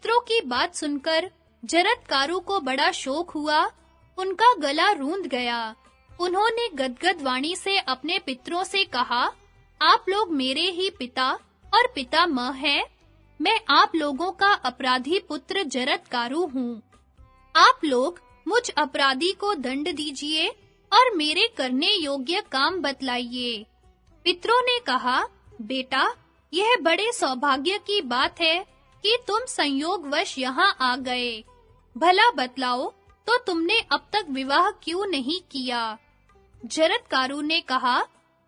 पितरों की बात सुनकर जरत्कारु को बड़ा शोक हुआ। उनका गला रूंध गया। उन्होंने गदगद वाणी से अपने पितरों से कहा, आप लोग मेरे ही पिता और पितामह हैं। मैं आप लोगों का अपराधी पुत्र जरत्कारु हूँ। आप लोग मुझ अपराधी को दंड दीजिए और मेरे करने योग्य काम बतलाइए। पितरों ने कहा, बेटा, यह बड़े सौभाग्य की बात है कि तुम संयोगवश यहाँ आ गए। भला बतलाओ, तो तुमने अब तक विवाह क्यों नहीं किया? जरत्कारु ने कहा,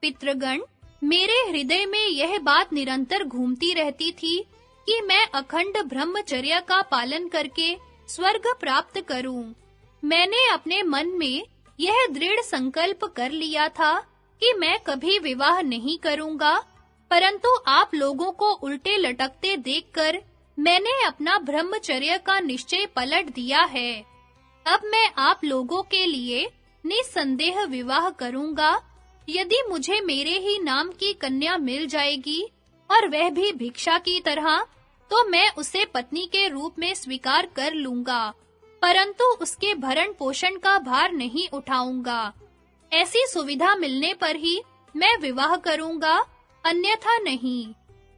पितृगण, मेरे हृदय में यह बात निरंतर घूमती रहती थी कि मैं अखंड ब्रह्मचर्य का पालन करके स्वर्ग प्राप्त करूं। मैंने अपने मन में यह दृढ़ संकल्प कर लिया था कि मैं कभी विवाह नहीं करूंगा, परंतु आप लोगों को उल्टे लटकते देखकर मैंने अपना ब्रह्मचर्य का निश्चय पलट दिया है। अब मैं आप लोगों के लिए निसंदेह विवाह करूंगा। यदि मुझे मेरे ही नाम की कन्या मिल जाएगी और वह भी भिक्षा की तरह, तो मैं उसे पत्नी के रूप में स्वीकार कर लूंगा, परंतु उसके भरण पोषण का भार नहीं उठाऊंगा। ऐसी सुविधा मिलने पर ही मैं विवाह करूंगा, अन्यथा नहीं।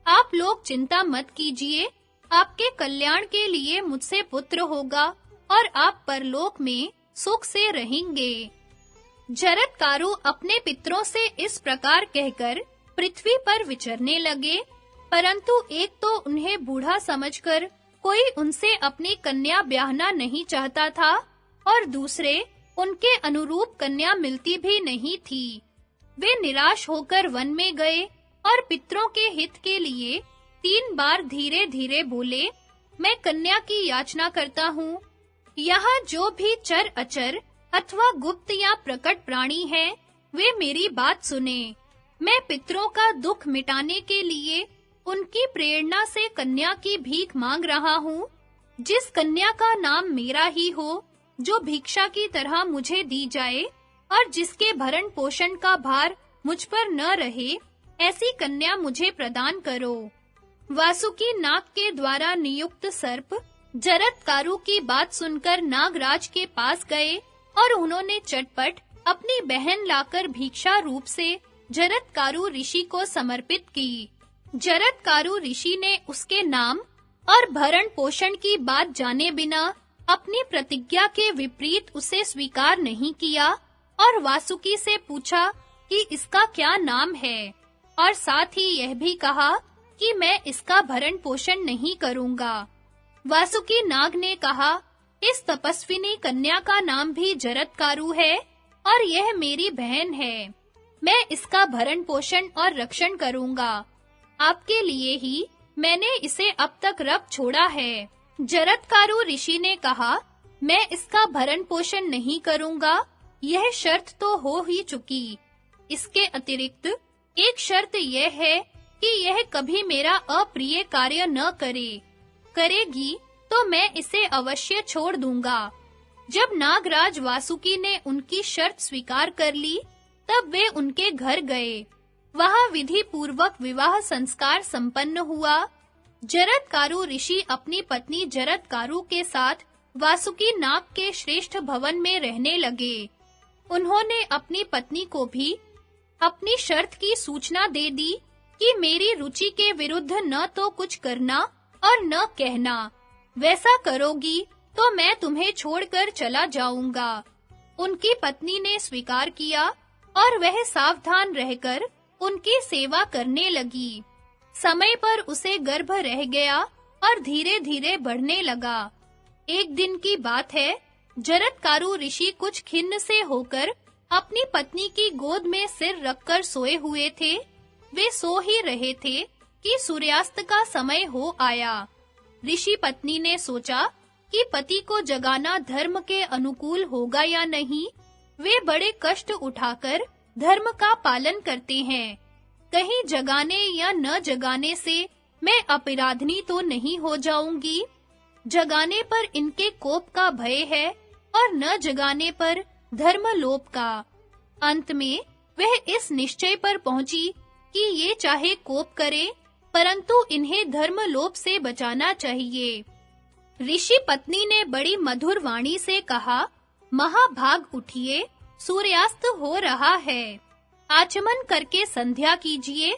आप लोग चिंता मत कीजिए, आपके कल्याण के लिए मुझसे पुत्र होगा और आप परलोक में सुख से रहेंगे। जरत्कारु अपने पितरों से इस प्रकार कहकर पृथ्वी पर विचरने लगे, परंतु एक तो उन्हें बूढ़ा समझकर कोई उनसे अपनी कन्या ब्याहना नहीं चाहता था और दूसरे उनके अनुरूप कन्या मिलती भी नहीं थी। वे निराश होकर वन में गए और पितरों के हित के लिए 3 बार धीरे-धीरे बोले, मैं कन्या की याचना करता हूँ। यहाँ जो भी चर अचर अथवा गुप्त या प्रकट प्राणी हैं, वे मेरी बात सुने। मैं पितरों का दुख मिटाने के लिए उनकी प्रेरणा से कन्या की भीख मांग रहा हूँ। जिस कन्या का नाम मेरा ही हो, जो भिक्षा की तरह मुझे दी जाए और जिसके भरण पोषण का भार मुझ पर न रहे, ऐसी कन्या मुझे प्रदान करो। वासुकी नाग के द्वारा नियुक्त सर्प जरत्कारु की बात सुनकर नागराज के पास गए और उन्होंने चटपट अपनी बहन लाकर भिक्षा रूप से जरत्कारु ऋषि को समर्पित की। जरत्कारु ऋषि ने उसके नाम और भरण पोषण की बात जाने बिना अपनी प्रतिज्ञा के विपरीत उसे स्वीकार नहीं किया और वासुकी से पूछा कि इसका क्या नाम है, और साथ ही यह भी कहा कि मैं इसका भरण पोषण नहीं करूंगा। वासुकी नाग ने कहा, इस तपस्विनी कन्या का नाम भी जरत्कारु है और यह मेरी बहन है। मैं इसका भरण पोषण और रक्षण करूंगा। आपके लिए ही मैंने इसे अब तक रख छोड़ा है। जरत्कारु ऋषि ने कहा, मैं इसका भरण पोषण नहीं करूंगा, यह शर्त तो हो ही चुकी। इसके अतिरिक्त एक शर्त यह है कि यह कभी मेरा अप्रिय कार्य न करे। करेगी तो मैं इसे अवश्य छोड़ दूंगा। जब नागराज वासुकी ने उनकी शर्त स्वीकार कर ली, तब वे उनके घर गए। वहां विधि पूर्वक विवाह संस्कार संपन्न हुआ। जरत्कारु ऋषि अपनी पत्नी जरत्कारु के साथ वासुकी नाग के श्रेष्ठ भवन में रहने लगे। उन्होंने अपनी पत्नी को भी अपनी शर्त की सूचना दे दी कि मेरी रुचि के विरुद्ध न तो कुछ करना और न कहना। वैसा करोगी तो मैं तुम्हें छोड़कर चला जाऊंगा। उनकी पत्नी ने स्वीकार किया और वह सावधान रहकर उनकी सेवा करने लगी। समय पर उसे गर्भ रह गया और धीरे-धीरे बढ़ने लगा। एक दिन की बात है, जरत्कारु ऋषि कुछ खिन्न से होकर अपनी पत्नी की गोद में सिर रखकर सोए हुए थे। वे सो ही रहे थे कि सूर्यास्त का समय हो आया। ऋषि पत्नी ने सोचा कि पति को जगाना धर्म के अनुकूल होगा या नहीं। वे बड़े कष्ट उठाकर धर्म का पालन करते हैं। कहीं जगाने या न जगाने से मैं अपराधनी तो नहीं हो जाऊंगी। जगाने पर इनके कोप का भय है और न जगाने पर धर्मलोप का। अंत में वह इस निश्चय पर पहुंची कि ये चाहे कोप करे, परंतु इन्हें धर्मलोप से बचाना चाहिए। ऋषि पत्नी ने बड़ी मधुर वाणी से कहा, महाभाग उठिए, सूर्यास्त हो रहा है। आचमन करके संध्या कीजिए,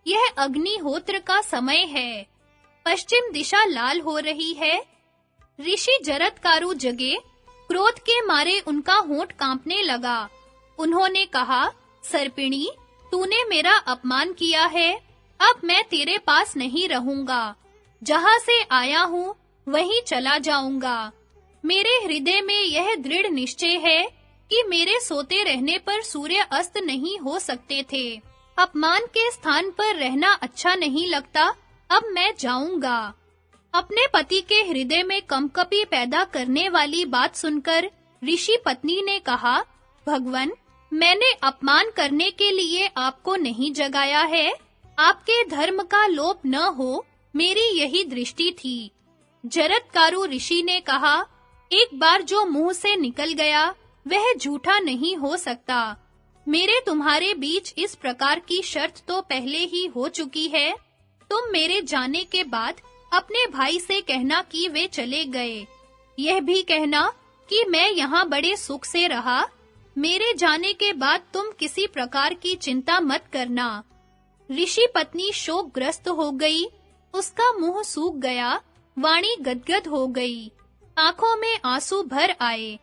यह अग्निहोत्र का समय है। पश्चिम दिशा लाल हो रही है। ऋषि जरत्कारु जगे, क्रोध के मारे उनका होंठ कांपने लगा। उन्होंने कहा, सर्पिणी, तूने मेरा अपमान किया है, अब मैं तेरे पास नहीं रहूंगा। जहां से आया हूँ वहीं चला जाऊंगा। मेरे हृदय में यह दृढ़ निश्चय है कि मेरे सोते रहने पर सूर्य अस्त नहीं हो सकते थे। अपमान के स्थान पर रहना अच्छा नहीं लगता, अब मैं जाऊंगा। अपने पति के हृदय में कंपकपी पैदा करने वाली बात सुनकर ऋषि पत्नी ने कहा, भगवन, मैंने अपमान करने के लिए आपको नहीं जगाया है। आपके धर्म का लोप न हो, मेरी यही दृष्टि थी। जरत्कारु ऋषि ने कहा, एक बार जो मुंह से निकल गया वह झूठा नहीं हो सकता। मेरे तुम्हारे बीच इस प्रकार की शर्त तो पहले ही हो चुकी है। तुम मेरे जाने के बाद अपने भाई से कहना कि वे चले गए। यह भी कहना कि मैं यहाँ बड़े सुख से रहा। मेरे जाने के बाद तुम किसी प्रकार की चिंता मत करना। ऋषि पत्नी शोकग्रस्त हो गई, उसका मुंह सूख गया, वाणी गदगद हो गई, आंखों में आंसू भर आए।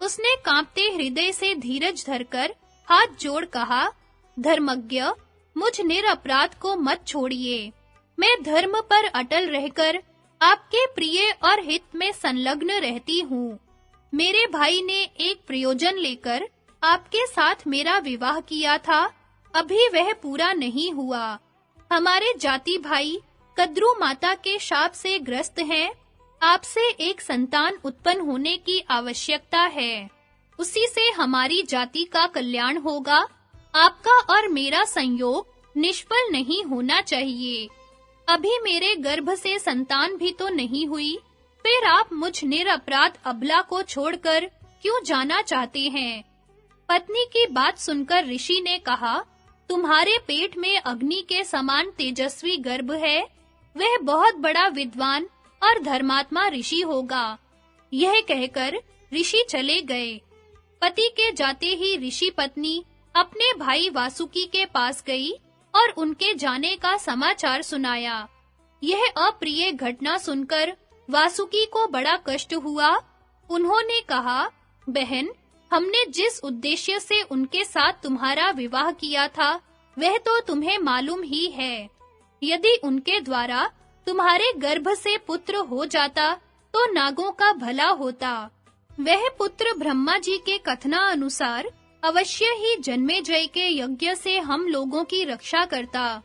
उसने कांपते हृदय से धीरज धरकर हाथ जोड़ कहा, धर्मज्ञ, मुझ निरपराध को मत छोड़िए। मैं धर्म पर अटल रहकर आपके प्रिय और हित में संलग्न रहती हूँ। मेरे भाई ने एक प्रयोजन लेकर आपके साथ मेरा विवाह किया था, अभी वह पूरा नहीं हुआ। हमारे जाति भाई कद्रू माता के शाप से ग्रस्त हैं। आपसे एक संतान उत्पन्न होने की आवश्यकता है। उसी से हमारी जाति का कल्याण होगा। आपका और मेरा संयोग निष्फल नहीं होना चाहिए। अभी मेरे गर्भ से संतान भी तो नहीं हुई, फिर आप मुझ निरपराध अबला को छोड़कर क्यों जाना चाहते हैं? पत्नी की बात सुनकर ऋषि ने कहा, तुम्हारे पेट में अग्नि के समान तेजस्वी गर्भ है। वह बहुत बड़ा विद्वान और धर्मात्मा ऋषि होगा। यह कहकर ऋषि चले गए। पति के जाते ही ऋषि पत्नी अपने भाई वासुकी के पास गई और उनके जाने का समाचार सुनाया। यह अप्रिय घटना सुनकर वासुकी को बड़ा कष्ट हुआ। उन्होंने कहा, बहन, हमने जिस उद्देश्य से उनके साथ तुम्हारा विवाह किया था, वह तो तुम्हें मालूम ही है। यदि उनके द्वारा तुम्हारे गर्भ से पुत्र हो जाता, तो नागों का भला होता। वह पुत्र ब्रह्मा जी के कथना अनुसार अवश्य ही जन्मेजय के यज्ञ से हम लोगों की रक्षा करता।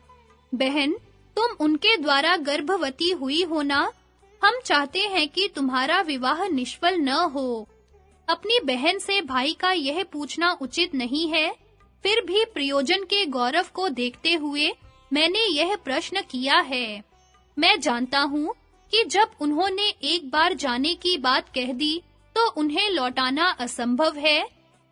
बहन, तुम उनके द्वारा गर्भवती हुई होना। हम चाहते हैं कि तुम्हारा विवाह निष्फल न हो। अपनी बहन से भाई का यह पूछना उचित नहीं है, फिर भी प्रयोजन के गौरव को देखते हुए मैंने यह प्रश्न किया है। मैं जानता हूँ कि जब उन्होंने एक बार जाने की बात कह दी, तो उन्हें लौटाना असंभव है।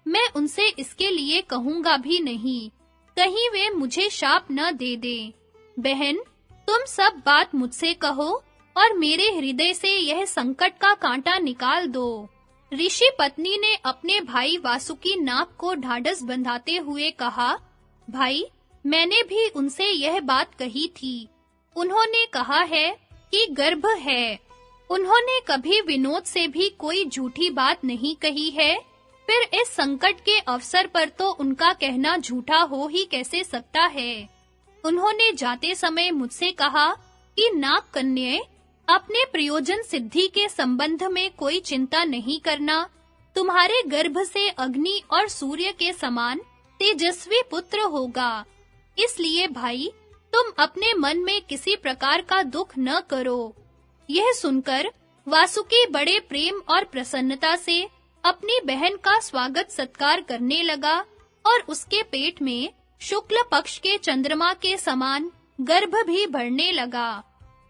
मैं उनसे इसके लिए कहूँगा भी नहीं, कहीं वे मुझे शाप न दे दें। बहन, तुम सब बात मुझसे कहो और मेरे हृदय से यह संकट का कांटा निकाल दो। ऋषि पत्नी ने अपने भाई वासुकी नाक को ढाढ़स बंधाते हुए कहा, भाई, मैंने भी उनसे यह बात कही थी। उन्होंने कहा है कि गर्भ है। उन्होंने कभी विनोद से भी कोई झूठी बात नहीं कही है। फिर इस संकट के अवसर पर तो उनका कहना झूठा हो ही कैसे सकता है। उन्होंने जाते समय मुझसे कहा कि नाग कन्याएं, अपने प्रयोजन सिद्धि के संबंध में कोई चिंता नहीं करना। तुम्हारे गर्भ से अग्नि और सूर्य के समान तेजस्वी पुत्र होगा। इसलिए भाई, तुम अपने मन में किसी प्रकार का दुख न करो। यह सुनकर वासुकी बड़े प्रेम और प्रसन्नता से अपनी बहन का स्वागत सत्कार करने लगा और उसके पेट में शुक्ल पक्ष के चंद्रमा के समान गर्भ भी बढ़ने लगा।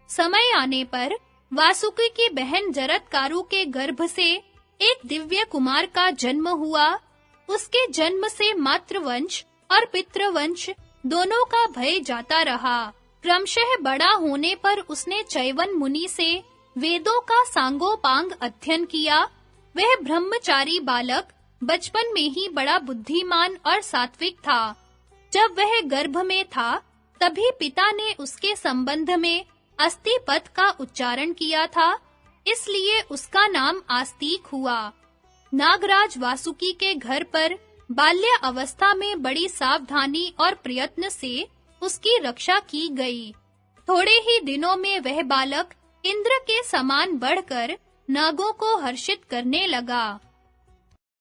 समय आने पर वासुकी की बहन जरत्कारु के गर्भ से एक दिव्य कुमार का जन्म हुआ। उसके जन्म से मातृवंश और पितृवंश दोनों का भय जाता रहा। क्रमशः बड़ा होने पर उसने चैवन मुनि से वेदों का सांगोपांग अध्ययन किया। वह ब्रह्मचारी बालक बचपन में ही बड़ा बुद्धिमान और सात्विक था। जब वह गर्भ में था, तभी पिता ने उसके संबंध में अस्तिपथ का उच्चारण किया था, इसलिए उसका नाम आस्तिक हुआ। नागराज वासुकी के घर पर बाल्य अवस्था में बड़ी सावधानी और प्रयत्न से उसकी रक्षा की गई। थोड़े ही दिनों में वह बालक इंद्र के समान बढ़कर नागों को हर्षित करने लगा।